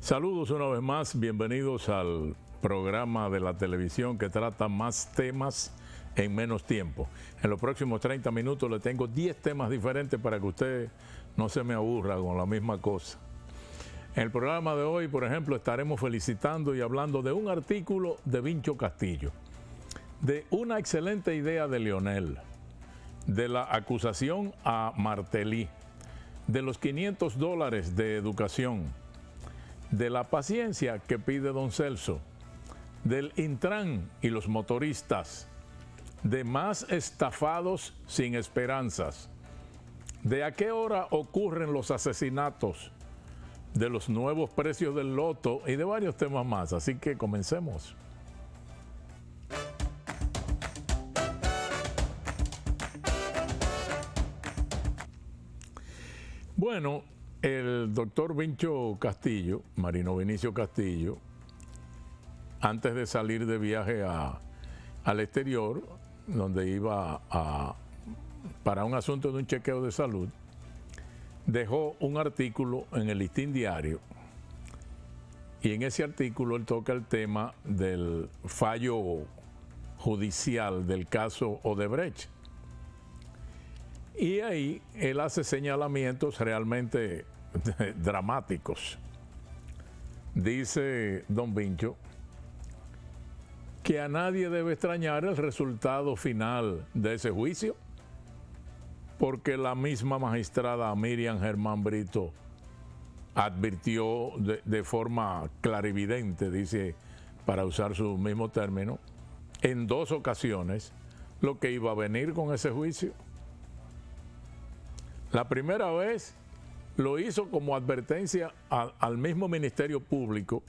Saludos una vez más, bienvenidos al programa de la televisión que trata más temas en menos tiempo. En los próximos 30 minutos le tengo 10 temas diferentes para que usted no se me aburra con la misma cosa. En el programa de hoy, por ejemplo, estaremos felicitando y hablando de un artículo de Vincho Castillo, de una excelente idea de Leonel, de la acusación a Martelly, de los $500 de educación, de la paciencia que pide don Celso, del Intran y los motoristas, de más estafados sin esperanzas, de a qué hora ocurren los asesinatos, de los nuevos precios del loto y de varios temas más. Así que comencemos. Bueno, el doctor Vincho Castillo, Marino Vinicio Castillo, antes de salir de viaje al exterior, donde iba para un asunto de un chequeo de salud, dejó un artículo en el Listín Diario, y en ese artículo él toca el tema del fallo judicial del caso Odebrecht. Y ahí él hace señalamientos realmente dramáticos. Dice don Vincho que a nadie debe extrañar el resultado final de ese juicio, porque la misma magistrada Miriam Germán Brito advirtió de forma clarividente, dice, para usar su mismo término, en 2 ocasiones lo que iba a venir con ese juicio. La primera vez lo hizo como advertencia al mismo Ministerio Público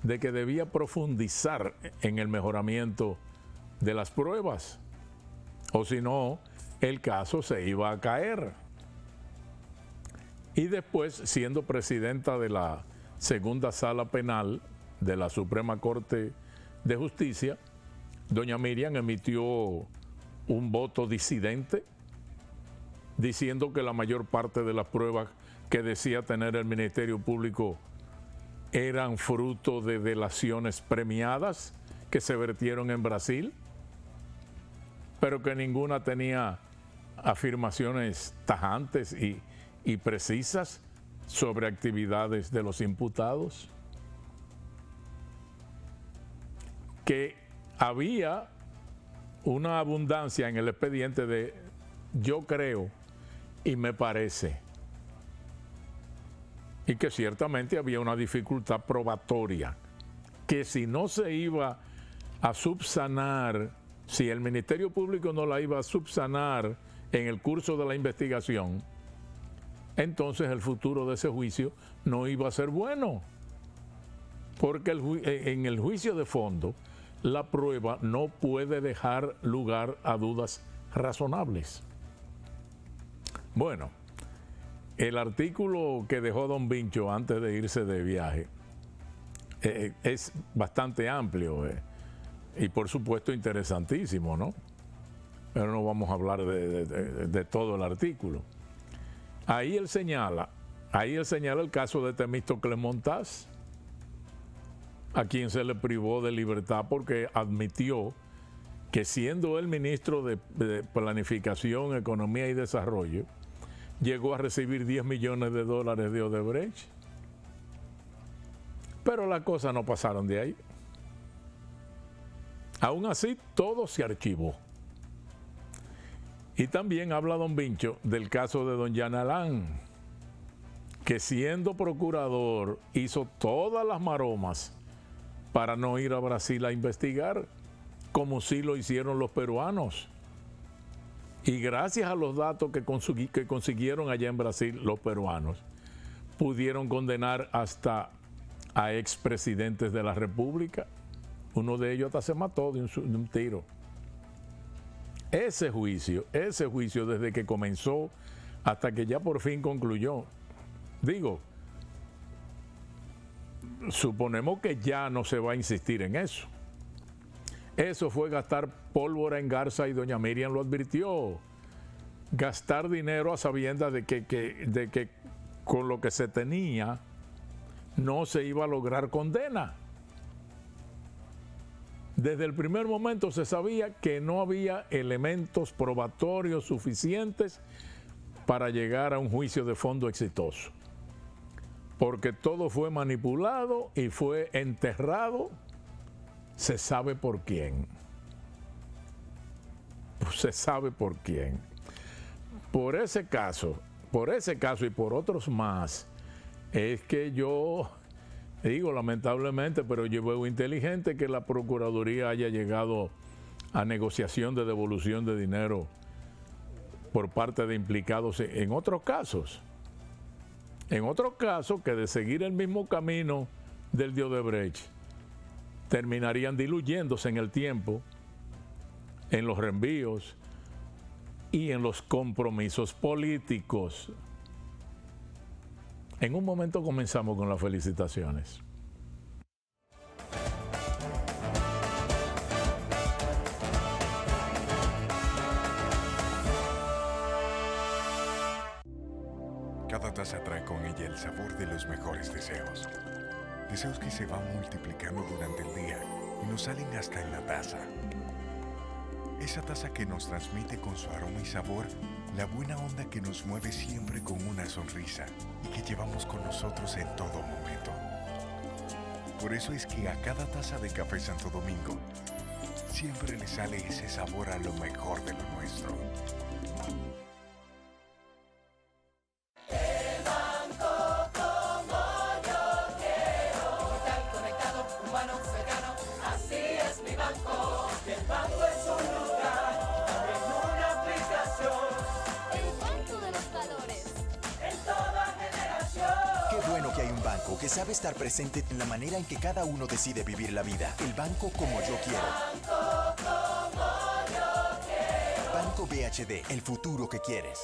de que debía profundizar en el mejoramiento de las pruebas, o si no, el caso se iba a caer. Y después, siendo presidenta de la segunda sala penal de la Suprema Corte de Justicia, doña Miriam emitió un voto disidente diciendo que la mayor parte de las pruebas que decía tener el Ministerio Público eran fruto de delaciones premiadas que se vertieron en Brasil, pero que ninguna tenía afirmaciones tajantes y precisas sobre actividades de los imputados, que había una abundancia en el expediente de yo creo y me parece, y que ciertamente había una dificultad probatoria, que si no se iba a subsanar, si el Ministerio Público no la iba a subsanar en el curso de la investigación, entonces el futuro de ese juicio no iba a ser bueno, porque en el juicio de fondo la prueba no puede dejar lugar a dudas razonables. Bueno, el artículo que dejó don Vincho antes de irse de viaje es bastante amplio y por supuesto interesantísimo, ¿no? Pero no vamos a hablar de todo el artículo. Ahí él señala el caso de Temístocles Montaz, a quien se le privó de libertad porque admitió que, siendo él ministro de Planificación, Economía y Desarrollo, llegó a recibir $10 millones de Odebrecht. Pero las cosas no pasaron de ahí. Aún así, todo se archivó. Y también habla don Vincho del caso de don Jean Alain, que siendo procurador hizo todas las maromas para no ir a Brasil a investigar, como sí lo hicieron los peruanos. Y gracias a los datos que consiguieron allá en Brasil los peruanos, pudieron condenar hasta a expresidentes de la República. Uno de ellos hasta se mató de un tiro. Ese juicio desde que comenzó hasta que ya por fin concluyó, digo, suponemos que ya no se va a insistir en eso. Eso fue gastar pólvora en garza y doña Miriam lo advirtió. Gastar dinero a sabiendas de que con lo que se tenía no se iba a lograr condena. Desde el primer momento se sabía que no había elementos probatorios suficientes para llegar a un juicio de fondo exitoso, porque todo fue manipulado y fue enterrado, se sabe por quién. Se sabe por quién. Por ese caso y por otros más, es que yo digo, lamentablemente, pero yo veo inteligente que la Procuraduría haya llegado a negociación de devolución de dinero por parte de implicados en otros casos. En otros casos que de seguir el mismo camino del de Odebrecht, terminarían diluyéndose en el tiempo, en los reenvíos y en los compromisos políticos. En un momento comenzamos con las felicitaciones. Cada taza trae con ella el sabor de los mejores deseos. Deseos que se van multiplicando durante el día y nos salen hasta en la taza. Esa taza que nos transmite con su aroma y sabor la buena onda que nos mueve siempre con una sonrisa y que llevamos con nosotros en todo momento. Por eso es que a cada taza de Café Santo Domingo siempre le sale ese sabor a lo mejor de lo nuestro. Que sabe estar presente en la manera en que cada uno decide vivir la vida. El banco como yo quiero. Banco BHD, el futuro que quieres.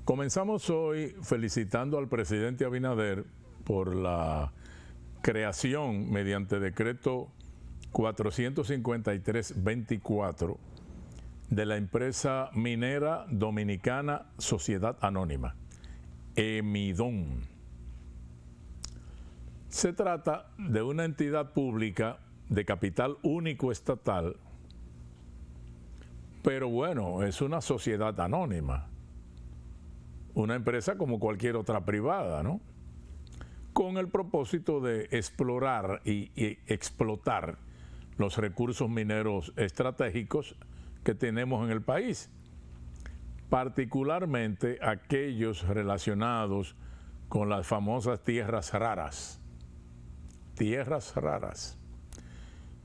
Comenzamos hoy felicitando al presidente Abinader por la creación mediante decreto 453-24 de la empresa minera dominicana Sociedad Anónima, EMIDON. Se trata de una entidad pública de capital único estatal, pero bueno, es una sociedad anónima. Una empresa como cualquier otra privada, ¿no? Con el propósito de explorar y explotar los recursos mineros estratégicos que tenemos en el país, particularmente aquellos relacionados con las famosas tierras raras. Tierras raras.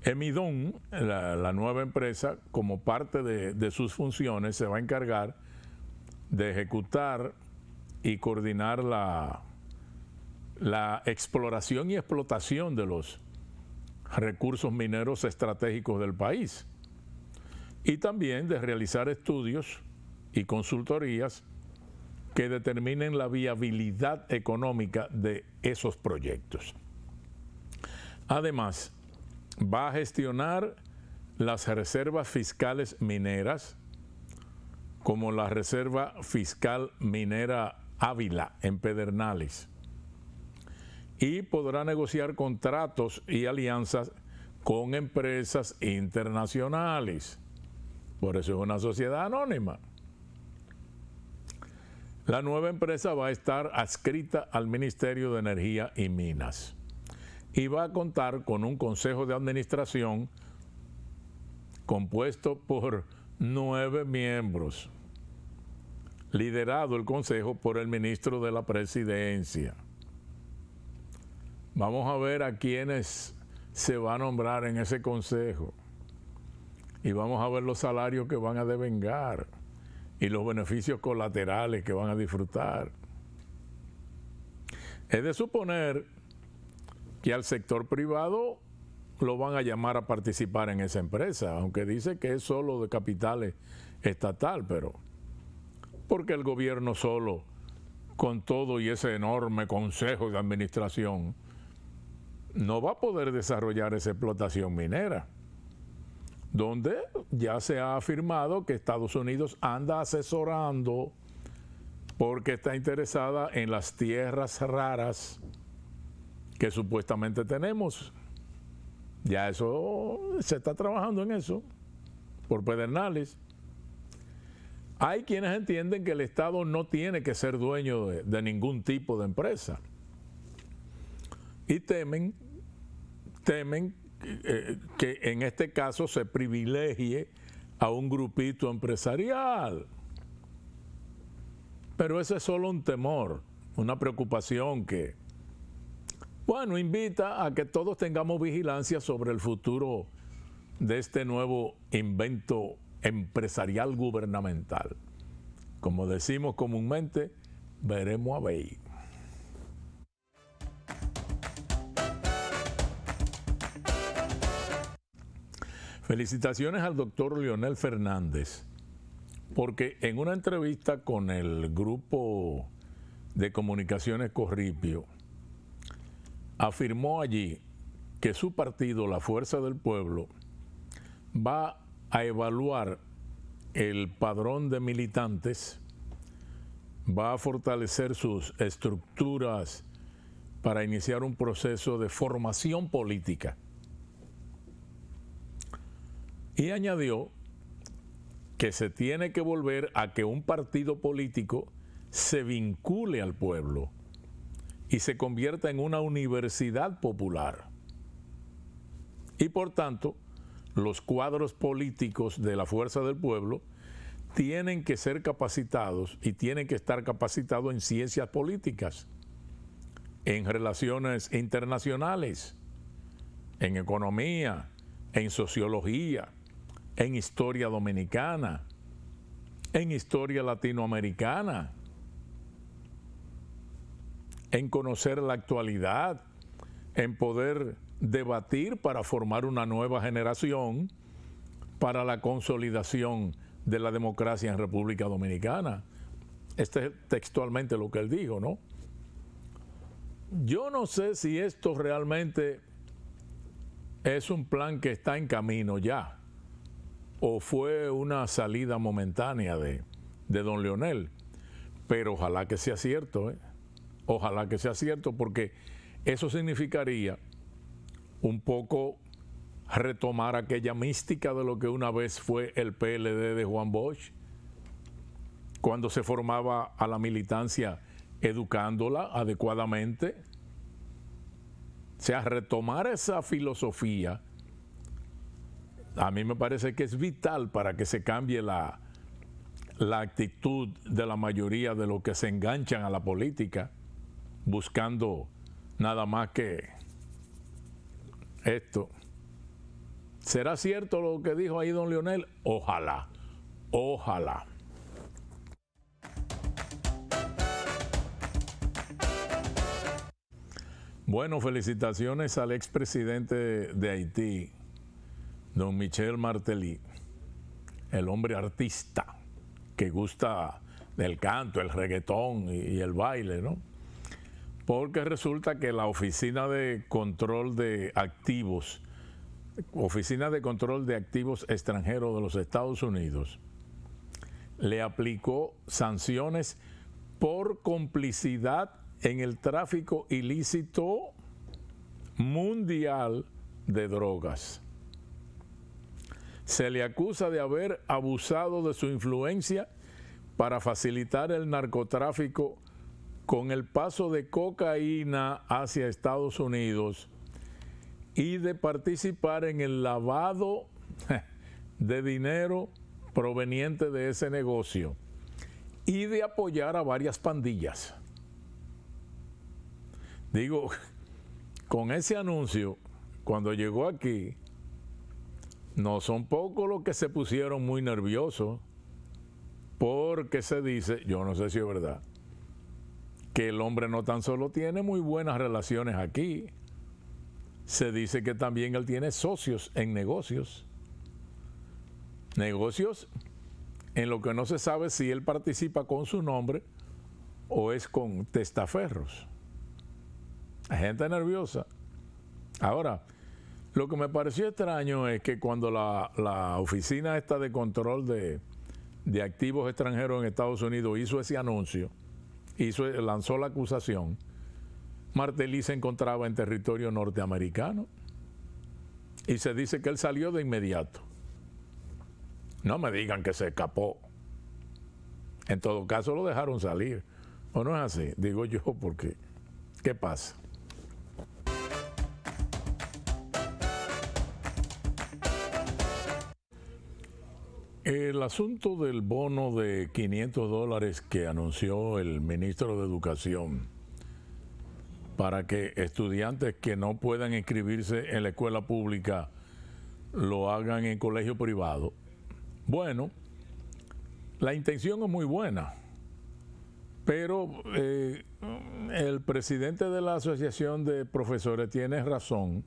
EMIDON, la nueva empresa, como parte de sus funciones, se va a encargar de ejecutar y coordinar la exploración y explotación de los recursos mineros estratégicos del país y también de realizar estudios y consultorías que determinen la viabilidad económica de esos proyectos. Además, va a gestionar las reservas fiscales mineras, como la Reserva Fiscal Minera Ávila en Pedernales, y podrá negociar contratos y alianzas con empresas internacionales. Por eso es una sociedad anónima. La nueva empresa va a estar adscrita al Ministerio de Energía y Minas y va a contar con un consejo de administración compuesto por 9 miembros, liderado el consejo por el ministro de la Presidencia. Vamos a ver a quiénes se va a nombrar en ese consejo y vamos a ver los salarios que van a devengar y los beneficios colaterales que van a disfrutar. Es de suponer que al sector privado lo van a llamar a participar en esa empresa, aunque dice que es solo de capitales estatal, pero porque el gobierno solo, con todo y ese enorme consejo de administración, no va a poder desarrollar esa explotación minera, donde ya se ha afirmado que Estados Unidos anda asesorando porque está interesada en las tierras raras que supuestamente tenemos. Ya eso, se está trabajando en eso, por Pedernales. Hay quienes entienden que el Estado no tiene que ser dueño de ningún tipo de empresa. Y temen que en este caso se privilegie a un grupito empresarial. Pero ese es solo un temor, una preocupación que, bueno, invita a que todos tengamos vigilancia sobre el futuro de este nuevo invento empresarial gubernamental. Como decimos comúnmente, veremos a ver. Felicitaciones al doctor Leonel Fernández, porque en una entrevista con el grupo de comunicaciones Corripio, afirmó allí que su partido, la Fuerza del Pueblo, va a evaluar el padrón de militantes, va a fortalecer sus estructuras para iniciar un proceso de formación política. Y añadió que se tiene que volver a que un partido político se vincule al pueblo y se convierta en una universidad popular. Y por tanto, los cuadros políticos de la Fuerza del Pueblo tienen que ser capacitados y tienen que estar capacitados en ciencias políticas, en relaciones internacionales, en economía, en sociología, en historia dominicana, en historia latinoamericana, en conocer la actualidad, en poder debatir para formar una nueva generación para la consolidación de la democracia en República Dominicana. Este es textualmente lo que él dijo, ¿no? Yo no sé si esto realmente es un plan que está en camino ya, o fue una salida momentánea de don Leonel, pero ojalá que sea cierto, ¿eh? Ojalá que sea cierto, porque eso significaría un poco retomar aquella mística de lo que una vez fue el PLD de Juan Bosch, cuando se formaba a la militancia educándola adecuadamente. O sea, retomar esa filosofía a mí me parece que es vital para que se cambie la actitud de la mayoría de los que se enganchan a la política buscando nada más que esto. ¿Será cierto lo que dijo ahí don Leonel? Ojalá, ojalá. Bueno, felicitaciones al expresidente de Haití, don Michel Martelly, el hombre artista que gusta del canto, el reggaetón y el baile, ¿no? Porque resulta que la Oficina de Control de Activos, Oficina de Control de Activos Extranjeros de los Estados Unidos, le aplicó sanciones por complicidad en el tráfico ilícito mundial de drogas. Se le acusa de haber abusado de su influencia para facilitar el narcotráfico con el paso de cocaína hacia Estados Unidos y de participar en el lavado de dinero proveniente de ese negocio y de apoyar a varias pandillas. Digo, con ese anuncio, cuando llegó aquí, no son pocos los que se pusieron muy nerviosos, porque se dice, yo no sé si es verdad, que el hombre no tan solo tiene muy buenas relaciones aquí, se dice que también él tiene socios en negocios. Negocios en lo que no se sabe si él participa con su nombre o es con testaferros. Hay gente nerviosa. Ahora, lo que me pareció extraño es que cuando la oficina esta de control de activos extranjeros en Estados Unidos hizo ese anuncio, lanzó la acusación, Martelly se encontraba en territorio norteamericano y se dice que él salió de inmediato. No me digan que se escapó. En todo caso lo dejaron salir. ¿O no es así? Digo yo, porque ¿qué pasa? El asunto del bono de $500 que anunció el ministro de Educación para que estudiantes que no puedan inscribirse en la escuela pública lo hagan en colegio privado. Bueno, la intención es muy buena, pero el presidente de la Asociación de Profesores tiene razón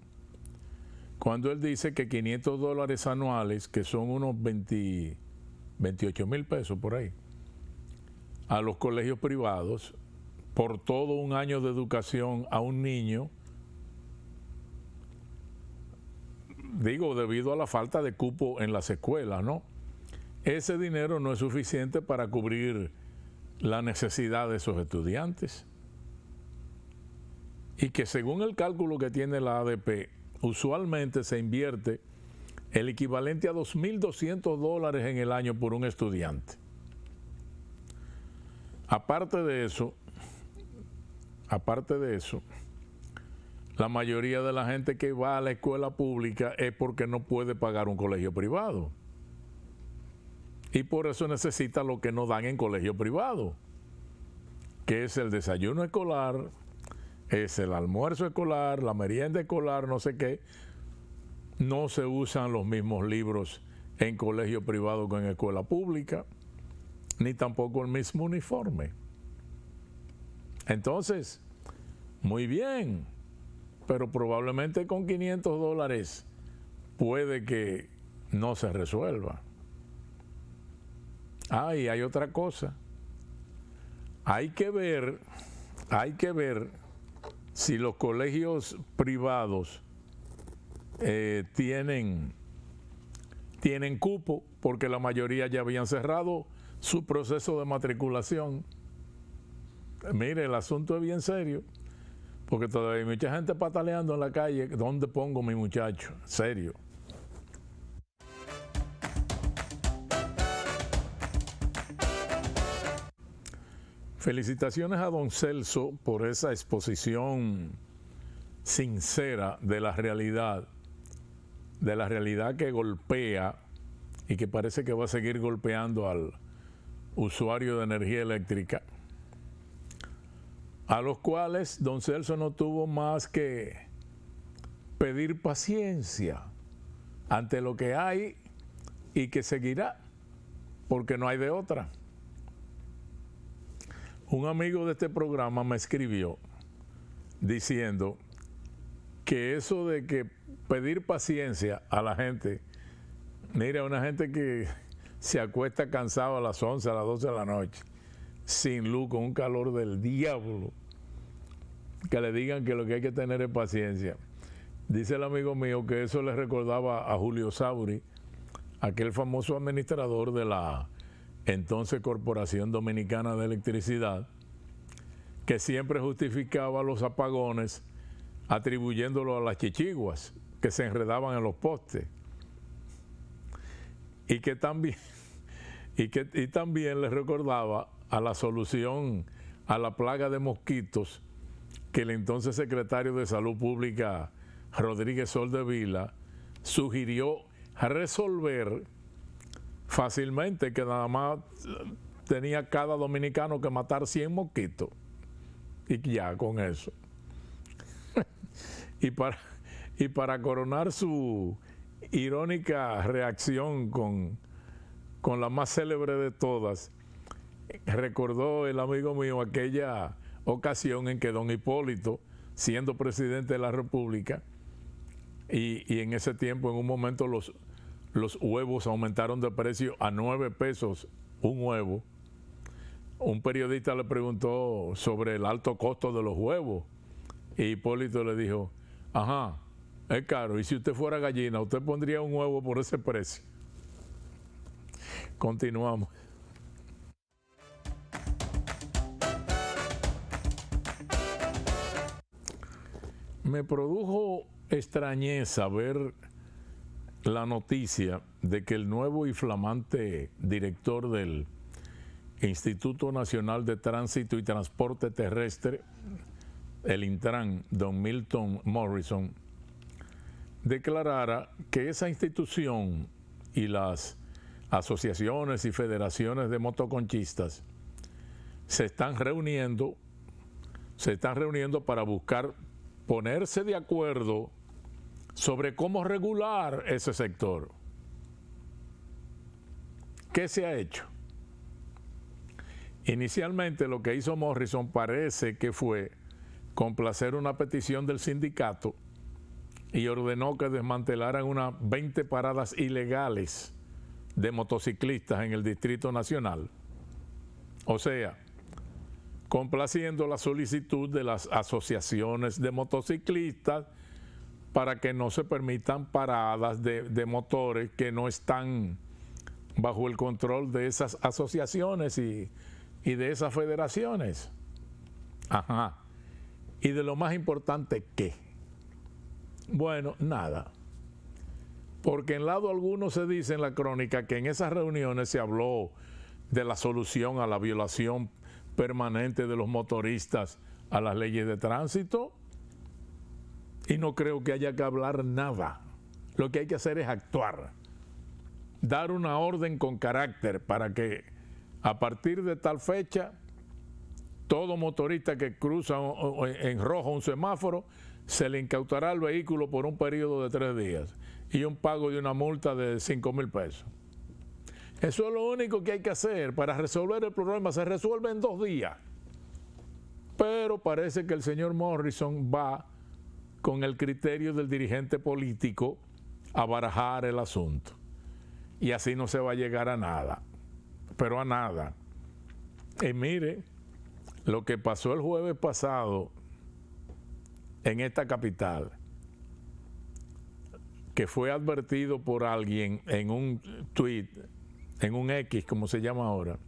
cuando él dice que $500 anuales, que son unos 28 mil pesos por ahí, a los colegios privados, por todo un año de educación a un niño, digo, debido a la falta de cupo en las escuelas, ¿no? Ese dinero no es suficiente para cubrir la necesidad de esos estudiantes. Y que según el cálculo que tiene la ADP, usualmente se invierte el equivalente a $2.200 en el año por un estudiante. Aparte de eso, la mayoría de la gente que va a la escuela pública es porque no puede pagar un colegio privado. Y por eso necesita lo que no dan en colegio privado, que es el desayuno escolar, es el almuerzo escolar, la merienda escolar, no sé qué. No se usan los mismos libros en colegio privado que en escuela pública, ni tampoco el mismo uniforme. Entonces, muy bien, pero probablemente con $500 puede que no se resuelva. Y hay otra cosa. Hay que ver si los colegios privados tienen cupo, porque la mayoría ya habían cerrado su proceso de matriculación. Mire, el asunto es bien serio, porque todavía hay mucha gente pataleando en la calle. ¿Dónde pongo mi muchacho? Serio. Felicitaciones a don Celso por esa exposición sincera de la realidad que golpea y que parece que va a seguir golpeando al usuario de energía eléctrica, a los cuales don Celso no tuvo más que pedir paciencia ante lo que hay y que seguirá, porque no hay de otra. Un amigo de este programa me escribió diciendo que eso de que pedir paciencia a la gente, mira, una gente que se acuesta cansado a las 11, a las 12 de la noche, sin luz, con un calor del diablo, que le digan que lo que hay que tener es paciencia. Dice el amigo mío que eso le recordaba a Julio Sauri, aquel famoso administrador de la entonces Corporación Dominicana de Electricidad, que siempre justificaba los apagones atribuyéndolo a las chichiguas que se enredaban en los postes, y que también le recordaba a la solución a la plaga de mosquitos que el entonces secretario de Salud Pública Rodríguez Soldevila sugirió resolver fácilmente, que nada más tenía cada dominicano que matar 100 mosquitos y ya con eso. y para coronar su irónica reacción con la más célebre de todas, recordó el amigo mío aquella ocasión en que don Hipólito, siendo presidente de la República, y en ese tiempo, en un momento, los huevos aumentaron de precio a 9 pesos un huevo. Un periodista le preguntó sobre el alto costo de los huevos y Hipólito le dijo, ajá, es caro, y si usted fuera gallina, ¿usted pondría un huevo por ese precio? Continuamos. Me produjo extrañeza ver la noticia de que el nuevo y flamante director del Instituto Nacional de Tránsito y Transporte Terrestre, el Intran, don Milton Morrison, declarara que esa institución y las asociaciones y federaciones de motoconchistas se están reuniendo para buscar ponerse de acuerdo sobre cómo regular ese sector. ¿Qué se ha hecho? Inicialmente lo que hizo Morrison parece que fue complacer una petición del sindicato y ordenó que desmantelaran unas 20 paradas ilegales de motociclistas en el Distrito Nacional. O sea, complaciendo la solicitud de las asociaciones de motociclistas para que no se permitan paradas de motores que no están bajo el control de esas asociaciones y de esas federaciones. Ajá. Y de lo más importante, ¿qué? Bueno, nada. Porque en lado alguno se dice en la crónica que en esas reuniones se habló de la solución a la violación permanente de los motoristas a las leyes de tránsito, y no creo que haya que hablar nada. Lo que hay que hacer es actuar, dar una orden con carácter para que a partir de tal fecha todo motorista que cruza en rojo un semáforo se le incautará el vehículo por un periodo de 3 días y un pago de una multa de 5,000 pesos. Eso es lo único que hay que hacer para resolver el problema. Se resuelve en 2 días. Pero parece que el señor Morrison va con el criterio del dirigente político a barajar el asunto. Y así no se va a llegar a nada. Pero a nada. Y mire, lo que pasó el jueves pasado en esta capital, que fue advertido por alguien en un tweet, en un X, como se llama ahora,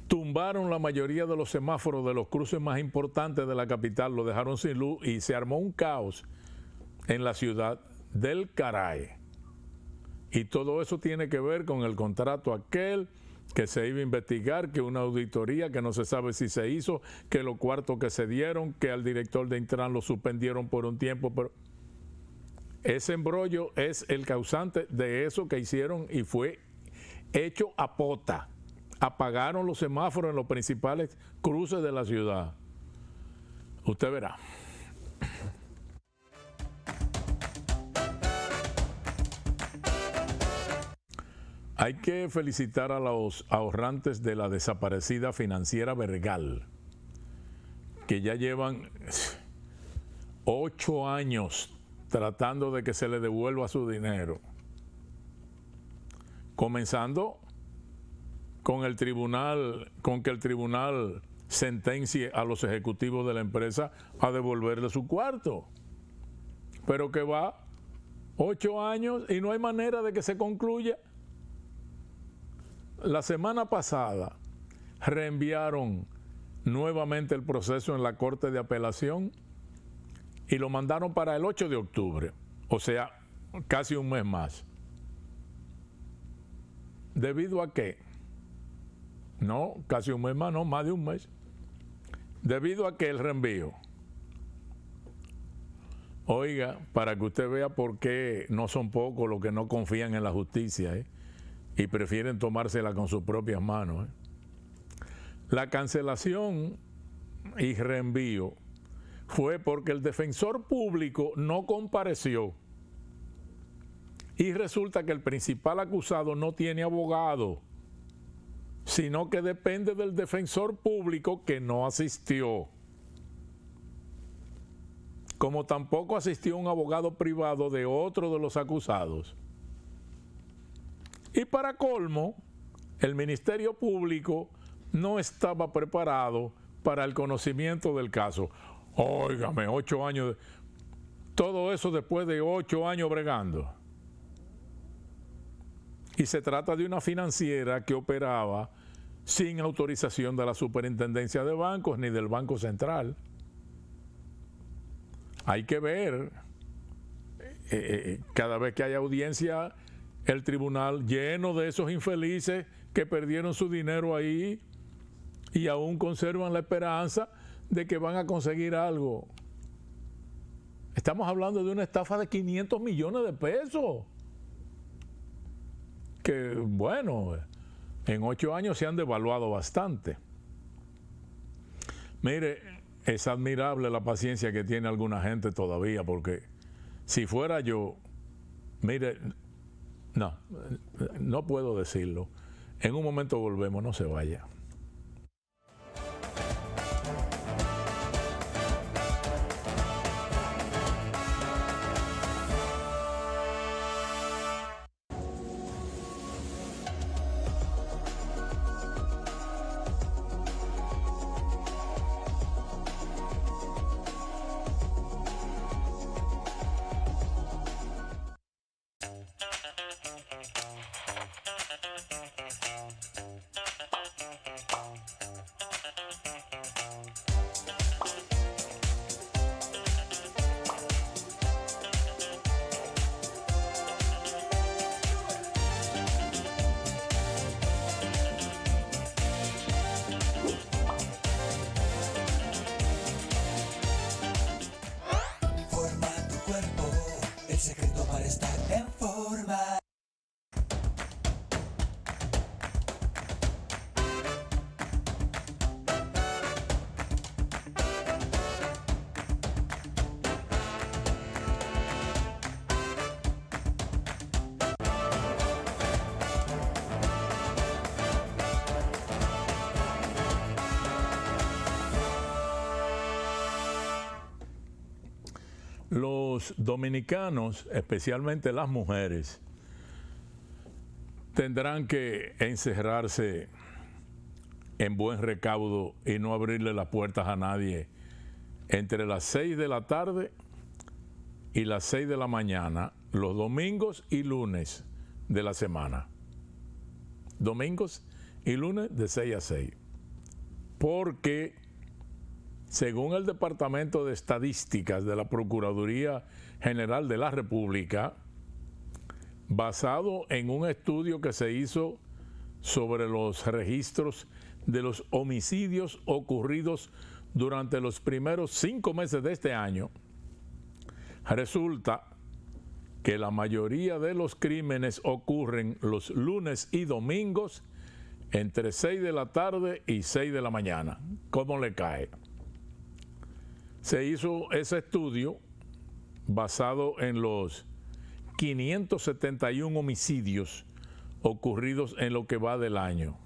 tumbaron la mayoría de los semáforos de los cruces más importantes de la capital, lo dejaron sin luz y se armó un caos en la ciudad del caray. Y todo eso tiene que ver con el contrato aquel que se iba a investigar, que una auditoría que no se sabe si se hizo, que los cuartos que se dieron, que al director de Intran lo suspendieron por un tiempo, pero ese embrollo es el causante de eso que hicieron y fue hecho a pota. Apagaron los semáforos en los principales cruces de la ciudad. Usted verá. Hay que felicitar a los ahorrantes de la desaparecida financiera Bergal, que ya llevan 8 años tratando de que se le devuelva su dinero. Comenzando con el tribunal, con que el tribunal sentencie a los ejecutivos de la empresa a devolverle su cuarto. Pero que va 8 años y no hay manera de que se concluya. La semana pasada reenviaron nuevamente el proceso en la Corte de Apelación y lo mandaron para el 8 de octubre, o sea, casi un mes más. ¿Debido a qué? No, casi un mes más, no, más de un mes. Debido a que el reenvío. Oiga, para que usted vea por qué no son pocos los que no confían en la justicia, y prefieren tomársela con sus propias manos. La cancelación y reenvío fue porque el defensor público no compareció y resulta que el principal acusado no tiene abogado, sino que depende del defensor público que no asistió. como tampoco asistió un abogado privado de otro de los acusados. Y para colmo, el Ministerio Público no estaba preparado para el conocimiento del caso. Óigame, 8 años, todo eso después de 8 años bregando. Y se trata de una financiera que operaba sin autorización de la Superintendencia de Bancos ni del Banco Central. Hay que ver, cada vez que hay audiencia, el tribunal lleno de esos infelices que perdieron su dinero ahí y aún conservan la esperanza de que van a conseguir algo. Estamos hablando de una estafa de 500 millones de pesos. Que, bueno, en 8 años se han devaluado bastante. Mire, es admirable la paciencia que tiene alguna gente todavía, porque si fuera yo, mire, no puedo decirlo. En un momento volvemos, no se vaya. Los dominicanos, especialmente las mujeres, tendrán que encerrarse en buen recaudo y no abrirle las puertas a nadie entre las 6 de la tarde y las 6 de la mañana, los domingos y lunes de la semana. Domingos y lunes de 6 a 6. Porque según el Departamento de Estadísticas de la Procuraduría General de la República, basado en un estudio que se hizo sobre los registros de los homicidios ocurridos durante los primeros 5 meses de este año, resulta que la mayoría de los crímenes ocurren los lunes y domingos entre 6 de la tarde y 6 de la mañana. ¿Cómo le cae? Se hizo ese estudio basado en los 571 homicidios ocurridos en lo que va del año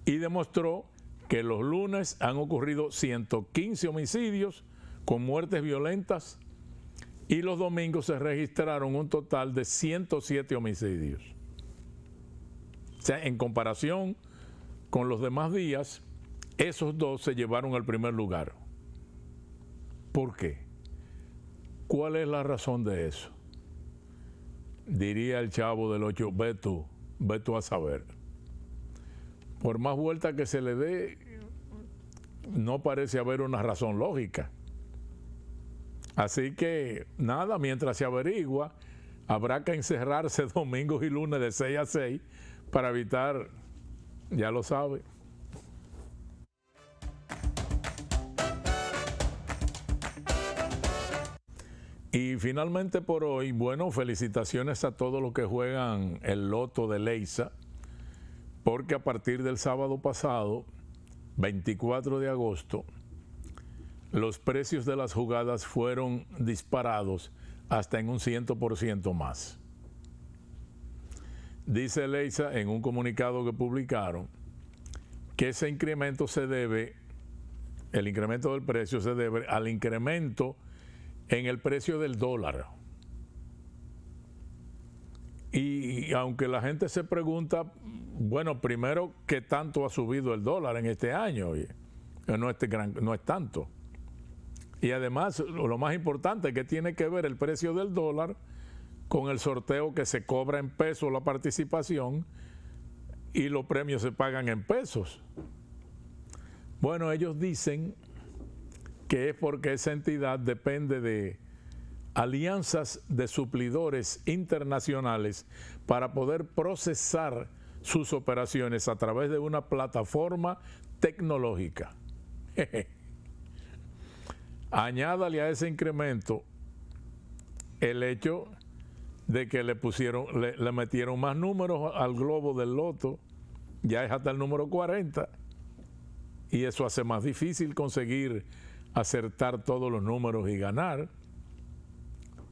y demostró que los lunes han ocurrido 115 homicidios con muertes violentas y los domingos se registraron un total de 107 homicidios. O sea, en comparación con los demás días, esos dos se llevaron al primer lugar. ¿Por qué? ¿Cuál es la razón de eso? Diría el Chavo del 8, ve tú a saber. Por más vuelta que se le dé, no parece haber una razón lógica. Así que nada, mientras se averigua, habrá que encerrarse domingos y lunes de 6 a 6 para evitar, ya lo sabe. Y finalmente por hoy, bueno, felicitaciones a todos los que juegan el loto de Leisa, porque a partir del sábado pasado, 24 de agosto, los precios de las jugadas fueron disparados hasta en un 100% más. Dice Leisa en un comunicado que publicaron que ese incremento se debe el incremento del precio se debe al incremento en el precio del dólar. Y aunque la gente se pregunta, bueno, primero, ¿qué tanto ha subido el dólar en este año? Y no es tanto. Y además, lo más importante es que tiene que ver el precio del dólar con el sorteo que se cobra en pesos la participación y los premios se pagan en pesos. Bueno, ellos dicen que es porque esa entidad depende de alianzas de suplidores internacionales para poder procesar sus operaciones a través de una plataforma tecnológica. Añádale a ese incremento el hecho de que le metieron más números al globo del loto, ya es hasta el número 40, y eso hace más difícil conseguir acertar todos los números y ganar.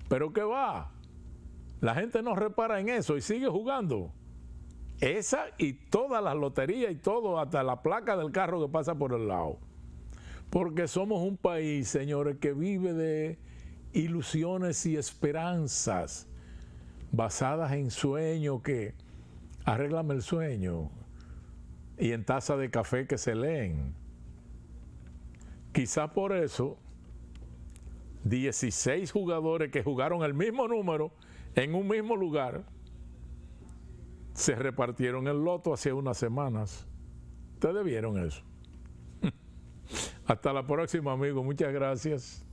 Pero ¿qué va? La gente no repara en eso y sigue jugando. Esa y todas las loterías y todo, hasta la placa del carro que pasa por el lado. Porque somos un país, señores, que vive de ilusiones y esperanzas basadas en sueños que arréglame el sueño y en taza de café que se leen. Quizá por eso 16 jugadores que jugaron el mismo número en un mismo lugar se repartieron el loto hace unas semanas. Ustedes vieron eso. Hasta la próxima, amigos. Muchas gracias.